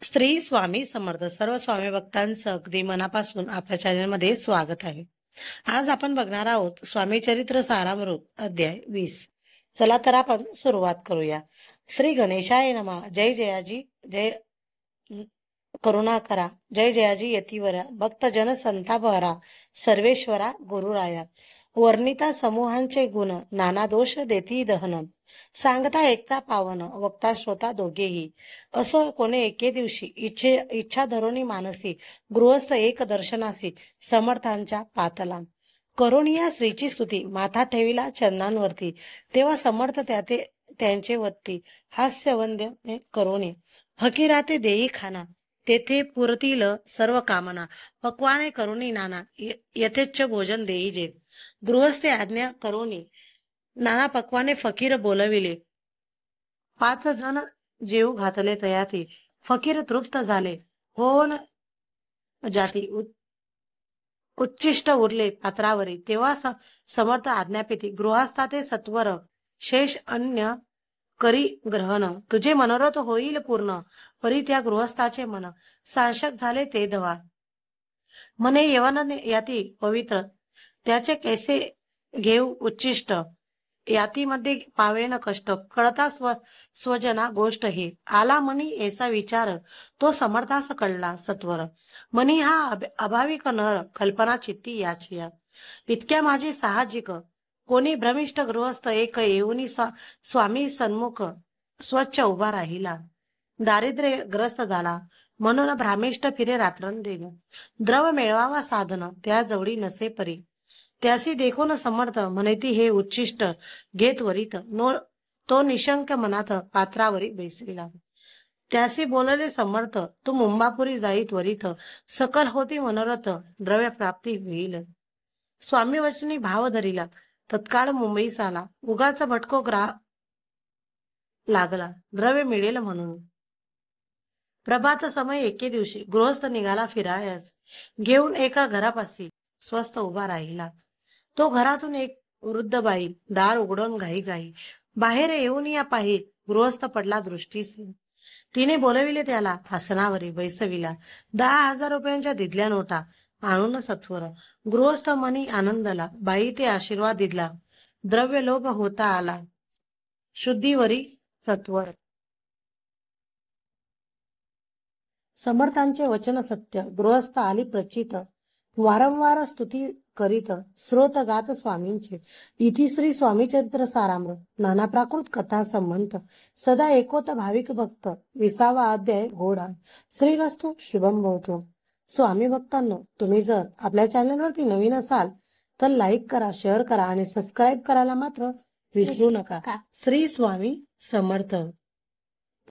श्री स्वामी समर्थ. सर्व स्वामी भक्तांचं अगदी मनापासून आपल्या चॅनलमध्ये स्वागत आहे. आज आपण बघणार आहोत स्वामी चरित्र सारामृत अध्याय 20. चला तर आपण सुरुवात करूया. श्री गणेशाय नमः. जय जयाजी जय करुणाकरा. जय जयाजी यतीवरा. भक्त जन संतापहरा. सर्वेश्वरा गुरुराया. वर्णिता समूहांचे गुण, नाना दोष देती दहन. सांगता ऐकता पावन, वक्ता श्रोता दोघेही. असो कोणे एके दिवशी इच्छा धरोनी मानसी, गृहस्थ एक दर्शनासी, समर्थांच्या पातला. करुणिया स्त्रीची स्तुती, माथा ठेविला चरणांवरती. तेव्हा समर्थ त्यांचे वत्ती, हास्यवंद्य करुणी. फकीराते देई खाना, तेथे पुरतील सर्व कामना. पक्वाने करुणी नाना, यथेच्छ भोजन देई जे. गृहस्थे आज्ञा करुणी, नाना पक्वाने फकीर बोलविले. 5 जण जेव घातले तयाती, फकीर तृप्त झाले. होन जाती उच्चिष्ट उरले पात्रावरी. तेव्हा समर्थ आज्ञापिती, गृहस्थाते सत्वर, शेष अन्य करी ग्रहण. तुझे मनोरथ होईल पूर्ण, परी त्या गृहस्थाचे मन. सांशक झाले ते धवा, मने यवन याती पवित्र. त्याचे कैसे घेऊ उच्चिष्ट, यातीमध्ये पावेन कष्ट. कळता स्वजना गोष्ट ही, आला मनी ऐसा विचार. तो समर्थास कळला सत्वर. मनी हा अभाविक नर, कल्पना चित्ती याची. इतक्या माझी साहजिक, कोणी भ्रमिष्ठ गृहस्थ एक येऊनी स्वामी सन्मुख स्वच्छ उभा राहिला. दारिद्र्य ग्रस्त झाला, म्हणून भ्रामिष्ठ फिरे रात्रंदिन. द्रव मिळवावा साधन, त्या जवळी नसे परी. त्यासी देखून समर्थ म्हणती हे उच्चिष्ट घेत वरीत. तो निशंक मनात पात्रावरी बैसविला. त्यासी बोलले समर्थ, तू मुंबापुरी जाई त्वरित. सकल होती मनोरथ, द्रव्य प्राप्ती होईल. स्वामी वचनी भाव धरिला, तत्काळ मुंबईस आला. उगाच भटको लागला, द्रव्य मिळेल म्हणून. प्रभात समय एके दिवशी गृहस्थ निघाला फिरायस. घेऊन एका घरापाशी स्वस्थ उभा राहिला. तो घरातून एक वृद्ध बाई दार उघडून घाई बाहेर येऊन या पाही. गृहस्थ पडला दृष्टीस. तिने बोलविले त्याला, आसनावरी बैसविला. 10,000 रुपयांच्या दिधल्या नोटा आणून सत्वर. गृहस्थ मनी आनंदला, बाई ते आशीर्वाद दिला. द्रव्य लोभ होता आला, शुद्धीवरी सत्वर. समर्थांचे वचन सत्य, गृहस्थ आली प्रचित. वारंवार स्तुती करीत, स्रोत गात स्वामींचे. इति श्री स्वामी चरित्र सारामृत. नाना प्राकृत कथा संबंध, सदा एकोत भाविक भक्त. 20वा अध्याय घोडा. श्रीरस्तु शुभम भवतु. स्वामी भक्तांनो, तुम्ही जर आपल्या चॅनलवरती नवीन असाल तर लाईक करा, शेअर करा आणि सबस्क्राईब करायला मात्र विसरू नका. श्री स्वामी समर्थ.